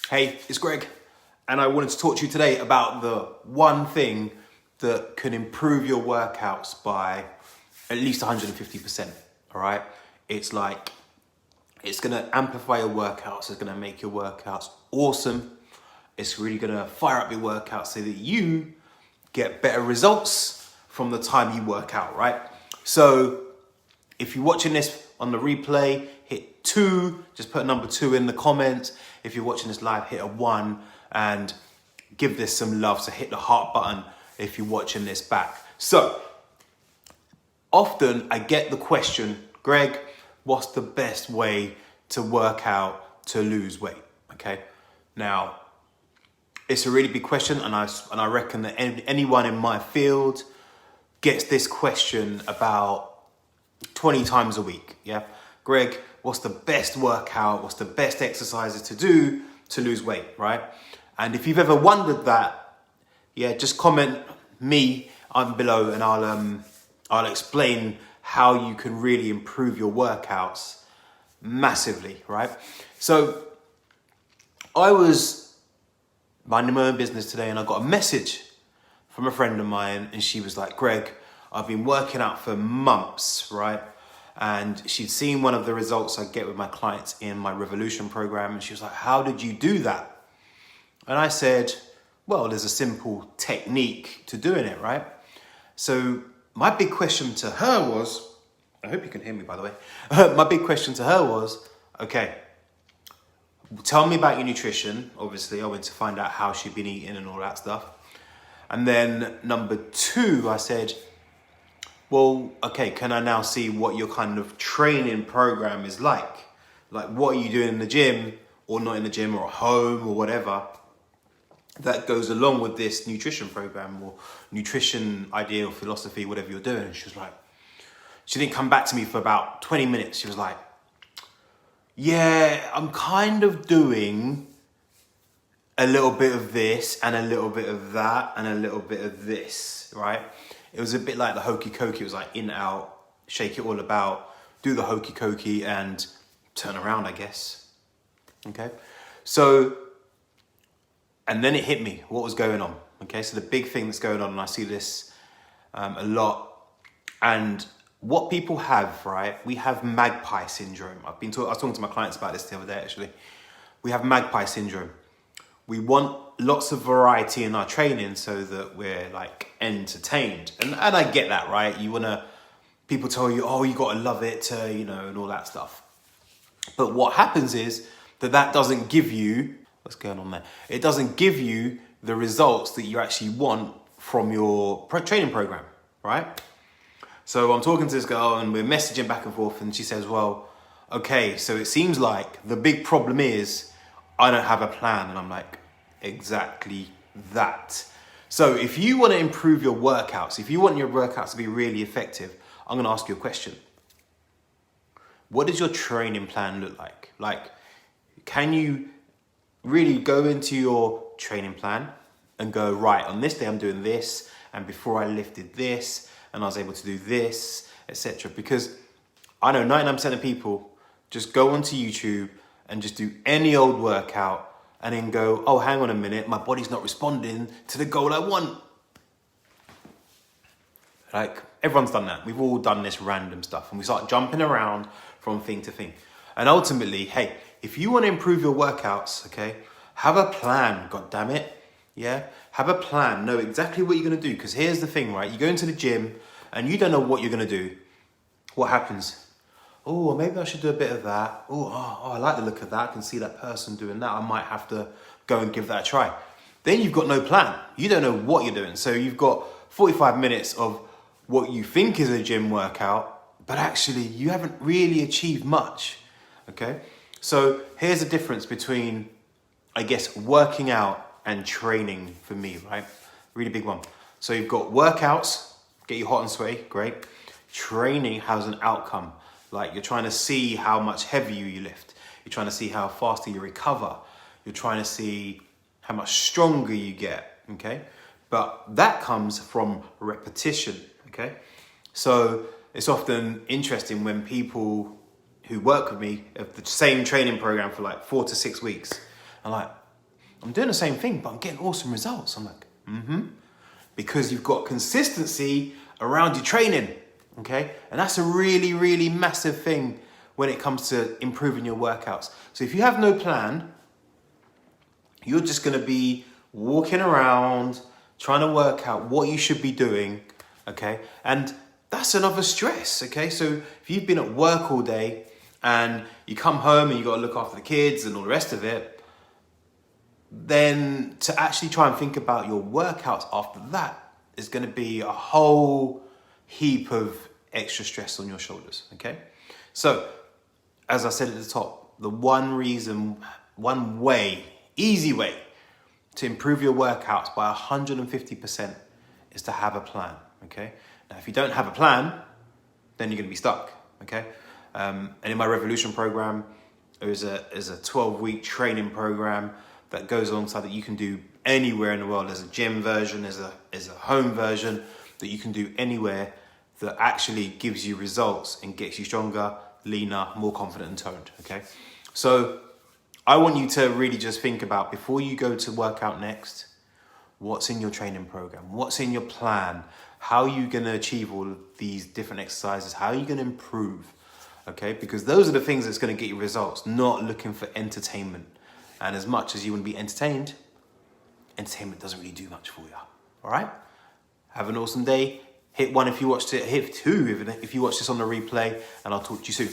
Hey, it's Greg, and I wanted to talk to you today about the one thing that can improve your workouts by at least 150%. All right, it's gonna amplify your workouts. It's gonna make your workouts awesome. It's really gonna fire up your workouts so that you get better results from the time you work out. Right. So if you're watching this on the replay, hit 2, just put a number 2 in the comments. If you're watching this live, hit a 1 and give this some love. So hit the heart button if you're watching this back. So often I get the question, Greg, what's the best way to work out to lose weight? Okay, now it's a really big question, and I reckon that anyone in my field gets this question about 20 times a week. Yeah, Greg, what's the best workout? What's the best exercises to do to lose weight, right? And if you've ever wondered that, yeah, just comment me below, and I'll explain how you can really improve your workouts massively, right? So I was minding my own business today, and I got a message from a friend of mine, and she was like, Greg, I've been working out for months, right? And she'd seen one of the results I get with my clients in my Revolution program. And she was like, how did you do that? And I said, well, there's a simple technique to doing it, right? So my big question to her was, I hope you can hear me, by the way. My big question to her was, okay, tell me about your nutrition. Obviously, I went to find out how she'd been eating and all that stuff. And then number 2, I said, well, okay, can I now see what your kind of training program is like? Like, what are you doing in the gym or not in the gym or at home or whatever that goes along with this nutrition program or nutrition idea or philosophy, whatever you're doing? And she was like, she didn't come back to me for about 20 minutes. She was like, yeah, I'm kind of doing a little bit of this and a little bit of that and a little bit of this, right? It was a bit like the hokey cokey. It was like in, out, shake it all about, do the hokey cokey and turn around, I guess. Okay. So, and then it hit me what was going on. Okay. So the big thing that's going on, and I see this a lot, and what people have, right? We have magpie syndrome. I was talking to my clients about this the other day, actually. We have magpie syndrome. We want lots of variety in our training so that we're like entertained. And I get that, right? People tell you, oh, you got to love it, and all that stuff. But what happens is that doesn't give you, what's going on there? It doesn't give you the results that you actually want from your training program, right? So I'm talking to this girl and we're messaging back and forth, and she says, well, okay, so it seems like the big problem is I don't have a plan. And I'm like, exactly that. So if you want to improve your workouts, if you want your workouts to be really effective, I'm going to ask you a question. What does your training plan look like? Like, can you really go into your training plan and go, right, on this day I'm doing this, and before I lifted this, and I was able to do this, etc. Because I know 99% of people just go onto YouTube and just do any old workout and then go, oh, hang on a minute, my body's not responding to the goal I want. Like, everyone's done that. We've all done this random stuff, and we start jumping around from thing to thing. And ultimately, hey, if you want to improve your workouts, okay, have a plan, God damn it. Yeah, have a plan, know exactly what you're going to do. Because here's the thing, right? You go into the gym and you don't know what you're going to do. What happens? Oh, well, maybe I should do a bit of that. Oh, I like the look of that. I can see that person doing that. I might have to go and give that a try. Then you've got no plan. You don't know what you're doing. So you've got 45 minutes of what you think is a gym workout, but actually you haven't really achieved much. Okay? So here's the difference between, I guess, working out and training for me, right? Really big one. So you've got workouts, get you hot and sweaty, great. Training has an outcome. Like, you're trying to see how much heavier you lift. You're trying to see how faster you recover. You're trying to see how much stronger you get, okay? But that comes from repetition, okay? So it's often interesting when people who work with me have the same training program for like 4 to 6 weeks. I'm like, I'm doing the same thing, but I'm getting awesome results. I'm like, because you've got consistency around your training, okay? And that's a really, really massive thing when it comes to improving your workouts. So if you have no plan, you're just gonna be walking around trying to work out what you should be doing, okay? And that's another stress, okay? So if you've been at work all day and you come home and you gotta look after the kids and all the rest of it, then to actually try and think about your workouts after that is going to be a whole heap of extra stress on your shoulders, okay? So, as I said at the top, the easy way to improve your workouts by 150% is to have a plan, okay? Now, if you don't have a plan, then you're going to be stuck, okay? And in my Revolution program, there's a 12-week training program that goes alongside that you can do anywhere in the world. There's a gym version, there's a home version that you can do anywhere that actually gives you results and gets you stronger, leaner, more confident and toned, okay? So I want you to really just think about, before you go to work out next, what's in your training program? What's in your plan? How are you gonna achieve all of these different exercises? How are you gonna improve, okay? Because those are the things that's gonna get you results, not looking for entertainment. And as much as you want to be entertained, entertainment doesn't really do much for you. All right? Have an awesome day. Hit 1 if you watched it. Hit 2 if you watched this on the replay. And I'll talk to you soon.